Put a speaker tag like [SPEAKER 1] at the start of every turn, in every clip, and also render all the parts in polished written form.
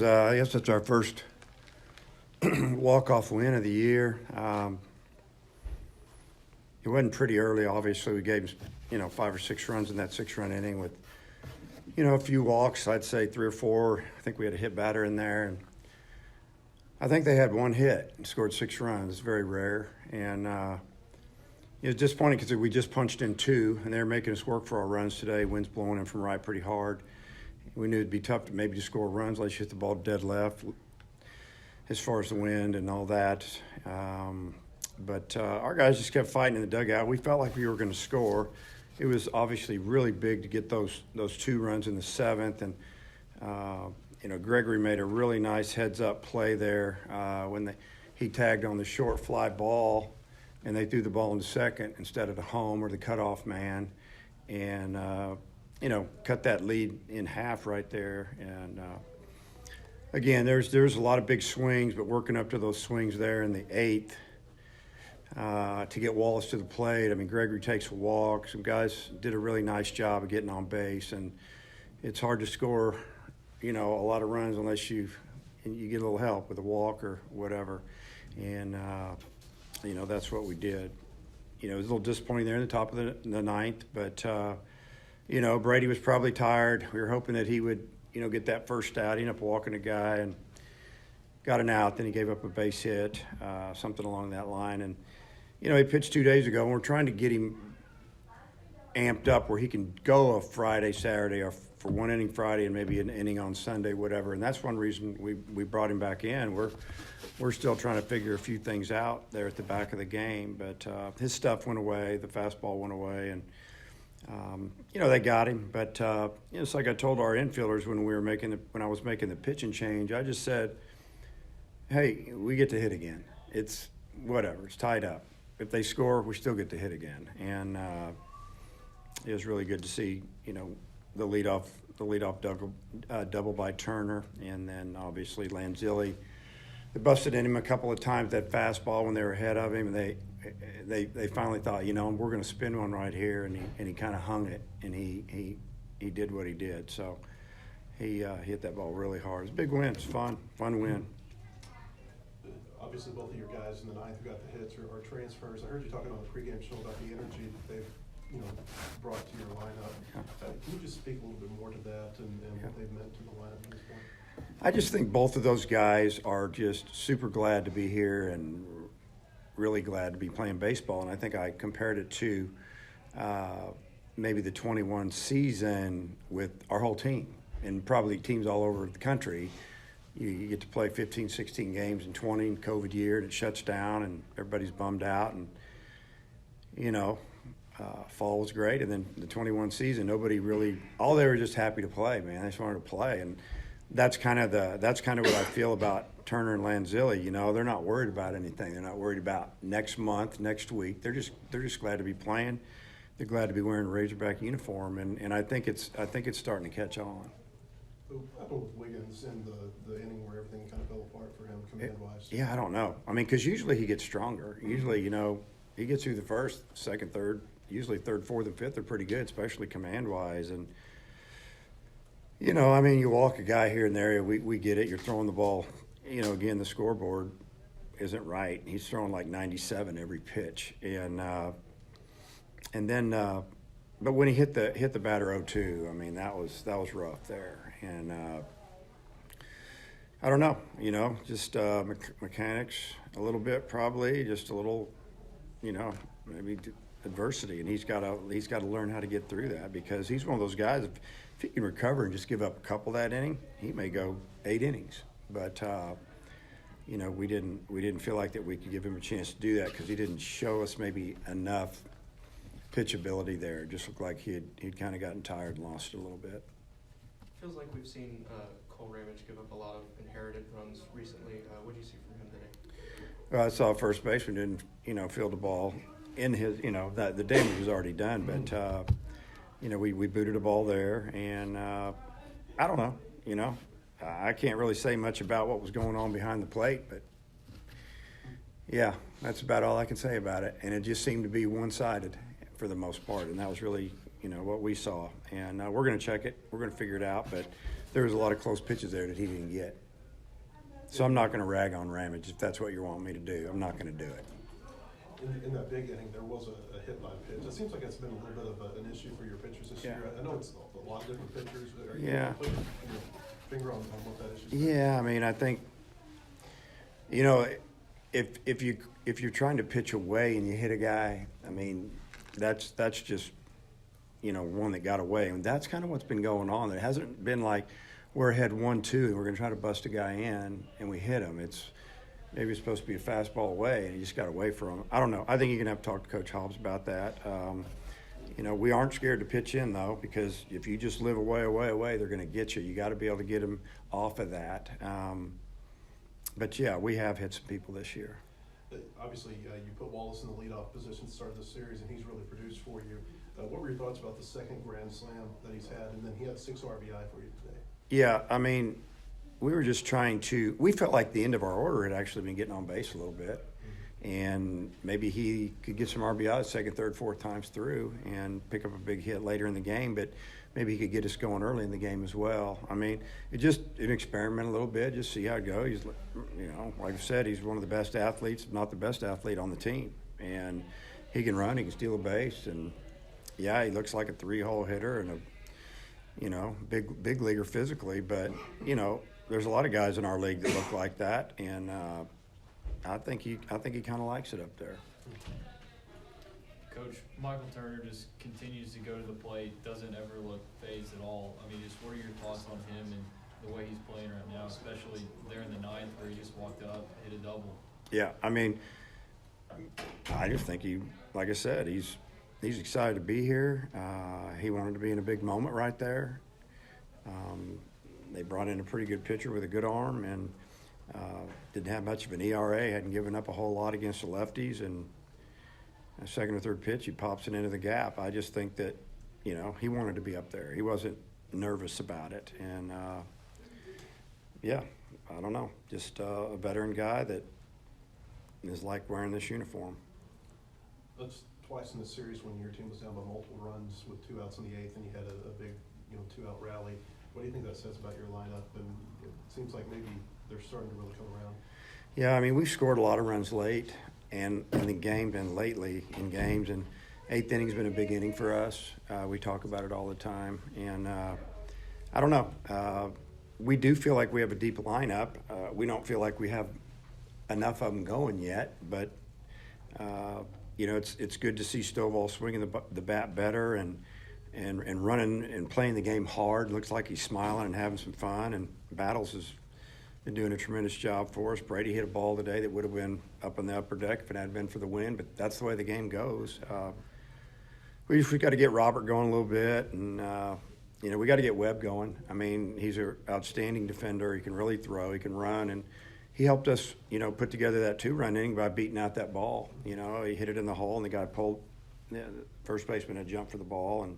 [SPEAKER 1] was, I guess it's our first walk-off win of the year. It wasn't pretty early, obviously. We gave him, 5 or 6 runs in that 6-run inning with, a few walks. I'd say 3 or 4. I think we had a hit batter in there. And I think they had 1 hit and scored 6 runs. It's very rare. And it was disappointing because we just punched in 2, and they were making us work for our runs today. Wind's blowing in from right pretty hard. We knew it'd be tough to maybe just score runs unless you hit the ball dead left as far as the wind and all that. But our guys just kept fighting in the dugout. We felt like we were going to score. It was obviously really big to get those 2 runs in the 7th. And, Gregory made a really nice heads-up play there when he tagged on the short fly ball, and they threw the ball in the second instead of the home or the cutoff man. And, cut that lead in half right there. And, again, there's a lot of big swings, but working up to those swings there in the 8th to get Wallace to the plate. I mean, Gregory takes a walk. Some guys did a really nice job of getting on base. And it's hard to score, a lot of runs unless you get a little help with a walk or whatever. And, that's what we did. It was a little disappointing there in the top of the 9th, but Brady was probably tired. We were hoping that he would, get that first out. He ended up walking a guy and got an out. Then he gave up a base hit, something along that line. And, he pitched 2 days ago, and we're trying to get him amped up where he can go a Friday, Saturday, or for 1 inning Friday and maybe an inning on Sunday, whatever. And that's one reason we brought him back in. We're still trying to figure a few things out there at the back of the game. But his stuff went away. The fastball went away. And, they got him, but it's like I told our infielders when I was making the pitching change. I just said, "Hey, we get to hit again. It's whatever. It's tied up. If they score, we still get to hit again." And it was really good to see, the leadoff double by Turner, and then obviously Lanzilli. They busted in him a couple of times, that fastball when they were ahead of him, and they finally thought, we're going to spin one right here, and he kind of hung it, and he did what he did. So he hit that ball really hard. It's a big win. It's fun win.
[SPEAKER 2] Obviously, both of your guys in the 9th who got the hits are transfers. I heard you talking on the pregame show about the energy that they've brought to your lineup.
[SPEAKER 1] Yeah.
[SPEAKER 2] Can you just speak a little bit more to that and what they've meant to the lineup at this point?
[SPEAKER 1] I just think both of those guys are just super glad to be here and really glad to be playing baseball. And I think I compared it to maybe the 21 season with our whole team and probably teams all over the country. You get to play 15, 16 games in 20 in COVID year, and it shuts down, and everybody's bummed out. And, fall was great. And then the 21 season, all they were just happy to play, man. They just wanted to play. And that's kind of what I feel about Turner and Lanzilli. They're not worried about anything. They're not worried about next month, next week. They're just glad to be playing. They're glad to be wearing a Razorback uniform, and I think it's starting to catch on.
[SPEAKER 2] What happened with Wiggins in the inning where everything kind of fell apart for him, command-wise?
[SPEAKER 1] Yeah, I don't know. I mean, because usually he gets stronger. Usually, he gets through the first, second, third. Usually third, fourth, and fifth are pretty good, especially command-wise. And, you walk a guy here and there. We get it. You're throwing the ball. Again, the scoreboard isn't right. He's throwing like 97 every pitch. And then but when he hit the batter 0-2, I mean, that was rough there. And I don't know, just mechanics a little bit, probably just a little, maybe adversity, and he's got to learn how to get through that, because he's one of those guys. If he can recover and just give up a couple that inning, he may go 8 innings. But we didn't feel like that we could give him a chance to do that because he didn't show us maybe enough pitch ability there. It just looked like he'd kind of gotten tired and lost it a little bit.
[SPEAKER 3] Feels like we've seen Cole Ramage give up a lot of inherited runs recently. What do you see from him today?
[SPEAKER 1] Well, I saw first baseman didn't, field the ball in his, the damage was already done, but we booted a ball there, and I don't know, I can't really say much about what was going on behind the plate, but yeah, that's about all I can say about it. And it just seemed to be one-sided for the most part, and that was really, what we saw. And we're going to check it. We're going to figure it out, but there was a lot of close pitches there that he didn't get. So I'm not going to rag on Ramage if that's what you want me to do. I'm not going to do it.
[SPEAKER 2] In that big inning, there was a hit by pitch. It seems like it's been a little bit of an issue for your pitchers this year. I know it's a lot of different pitchers. Are you able to put your finger on what that issue is?
[SPEAKER 1] Yeah, I mean, I think, if you're trying to pitch away and you hit a guy, I mean, that's just one that got away, and that's kind of what's been going on. It hasn't been like we're ahead 1-2 and we're going to try to bust a guy in and we hit him. Maybe it's supposed to be a fastball away and he just got away from him. I don't know. I think you're going to have to talk to Coach Hobbs about that. We aren't scared to pitch in though, because if you just live away, they're going to get you. You got to be able to get them off of that. But yeah, we have hit some people this year.
[SPEAKER 2] Obviously, you put Wallace in the leadoff position to start this series, and he's really produced for you. What were your thoughts about the second grand slam that he's had, and then he had 6 RBI for you today?
[SPEAKER 1] Yeah, I mean, we were just we felt like the end of our order had actually been getting on base a little bit. And maybe he could get some RBIs second, third, fourth times through and pick up a big hit later in the game, but maybe he could get us going early in the game as well. I mean, an experiment a little bit, just see how it goes. He's, like I said, he's one of the best athletes, if not the best athlete on the team. And he can run, he can steal a base, and yeah, he looks like a 3-hole hitter and big leaguer physically, but there's a lot of guys in our league that look like that, and I think he kind of likes it up there.
[SPEAKER 4] Coach, Michael Turner just continues to go to the plate, doesn't ever look phased at all. I mean, just what are your thoughts on him and the way he's playing right now, especially there in the 9th where he just walked up, hit a double? Yeah,
[SPEAKER 1] I mean, I just think like I said, he's excited to be here. He wanted to be in a big moment right there. They brought in a pretty good pitcher with a good arm and didn't have much of an ERA, hadn't given up a whole lot against the lefties, and a second or third pitch, he pops it into the gap. I just think that, he wanted to be up there. He wasn't nervous about it. And, I don't know, just a veteran guy that is like wearing this uniform.
[SPEAKER 2] That's twice in the series when your team was down by multiple runs with 2 outs in the 8th, and you had a big, 2-out rally. What do you think that says about your lineup? And it seems like maybe they're starting to really come around.
[SPEAKER 1] Yeah, I mean, we've scored a lot of runs late and in the game and lately in games, and 8th inning's been a big inning for us. We talk about it all the time, and I don't know. We do feel like we have a deep lineup. We don't feel like we have enough of them going yet, but it's good to see Stovall swinging the bat better and running and playing the game hard. Looks like he's smiling and having some fun, and Battles has been doing a tremendous job for us. Brady hit a ball today that would have been up in the upper deck if it hadn't been for the wind, but that's the way the game goes. We got to get Robert going a little bit, and we got to get Webb going. I mean, he's an outstanding defender. He can really throw. He can run, and he helped us, put together that 2-run inning by beating out that ball. He hit it in the hole, and the guy pulled. The first baseman had jumped for the ball, and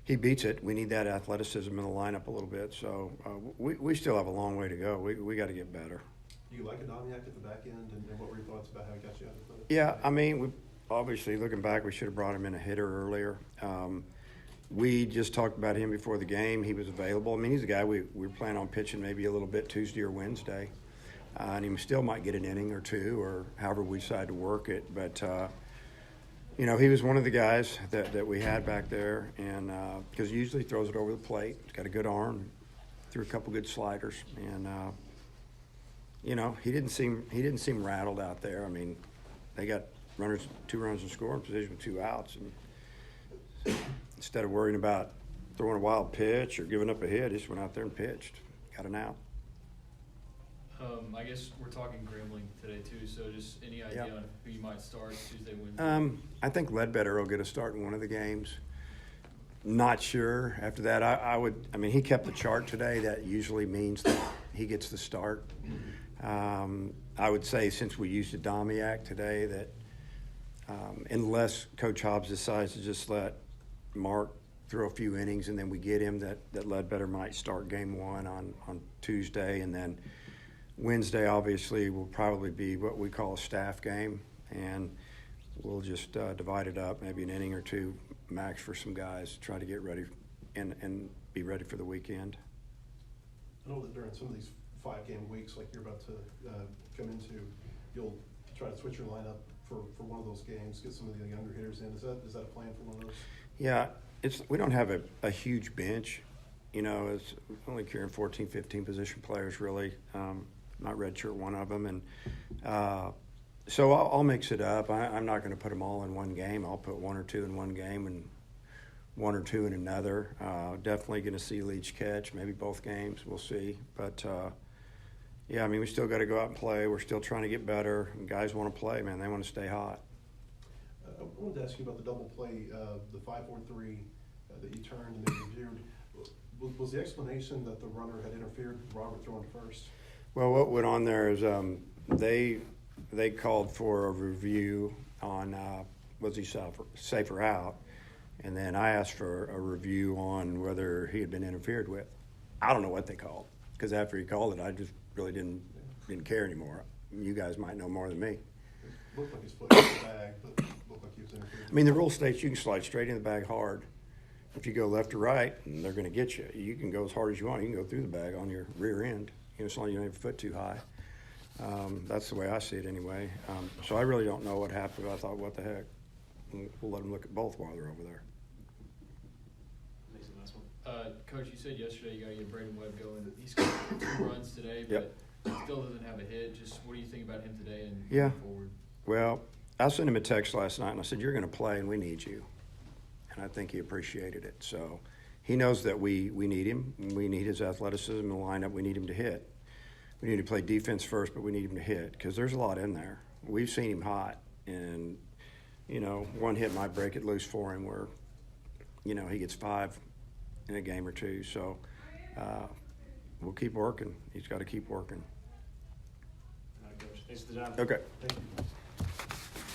[SPEAKER 1] he beats it. We need that athleticism in the lineup a little bit. So we still have a long way to go. We got to get better.
[SPEAKER 2] Do you like Adamiak at the back end, and what were your thoughts about how he got you out of it?
[SPEAKER 1] Yeah, I mean, obviously, looking back, we should have brought him in a hitter earlier. We just talked about him before the game. He was available. I mean, he's a guy we were planning on pitching maybe a little bit Tuesday or Wednesday. And he still might get an inning or two or however we decide to work it. But, he was one of the guys that we had back there, and because he usually throws it over the plate. He's got a good arm, threw a couple good sliders, and he didn't seem rattled out there. I mean, they got 2 runners in scoring position with 2 outs, and instead of worrying about throwing a wild pitch or giving up a hit, he just went out there and pitched, got an out.
[SPEAKER 4] I guess we're talking Grambling today too, so just any idea on who you might start Tuesday, Wednesday?
[SPEAKER 1] I think Ledbetter will get a start in one of the games. Not sure. After that, he kept the chart today. That usually means that he gets the start. I would say since we used Adamiak today that unless Coach Hobbs decides to just let Mark throw a few innings and then we get him, that Ledbetter might start game 1 on Tuesday, and then Wednesday obviously will probably be what we call a staff game, and we'll just divide it up, maybe an inning or 2 max for some guys, try to get ready and be ready for the weekend.
[SPEAKER 2] I know that during some of these 5-game weeks like you're about to come into, you'll try to switch your lineup for one of those games, get some of the younger hitters in. Is that a plan for one of those?
[SPEAKER 1] Yeah, we don't have a huge bench. It's only carrying 14, 15 position players really. Not redshirt one of them, and so I'll mix it up. I'm not going to put them all in one game. I'll put one or two in one game and one or two in another. Definitely going to see Leach catch, maybe both games. We'll see. But, yeah, I mean, we still got to go out and play. We're still trying to get better. And guys want to play, man. They want to stay hot.
[SPEAKER 2] I wanted to ask you about the double play, the 5-4-3 that you turned and then reviewed. Was the explanation that the runner had interfered with Robert throwing first?
[SPEAKER 1] Well, what went on there is they called for a review on was he safe or out, and then I asked for a review on whether he had been interfered with. I don't know what they called, because after he called it, I just really didn't care anymore. You guys might know more than me.
[SPEAKER 2] It looked like his foot was in the bag, but looked like he was interfered.
[SPEAKER 1] I mean, the rule states you can slide straight in the bag hard. If you go left or right, and they're going to get you. You can go as hard as you want. You can go through the bag on your rear end, as long as you don't have your foot too high. That's the way I see it anyway. So I really don't know what happened. I thought, what the heck? We'll let them look at both while they're over there.
[SPEAKER 4] Mason, last one. Coach, you said yesterday you got to get Braden Webb going. He scored 2 runs today, but still doesn't have a hit. Just what do you think about him today and moving forward?
[SPEAKER 1] Well, I sent him a text last night, and I said, you're going to play, and we need you. And I think he appreciated it. So he knows that we need him. We need his athleticism in the lineup. We need him to hit. We need to play defense first, but we need him to hit because there's a lot in there. We've seen him hot, and, one hit might break it loose for him where, he gets 5 in a game or 2. So we'll keep working. He's got to keep working.
[SPEAKER 5] All right, Coach. Thanks for the time.
[SPEAKER 1] Okay.
[SPEAKER 2] Thank you.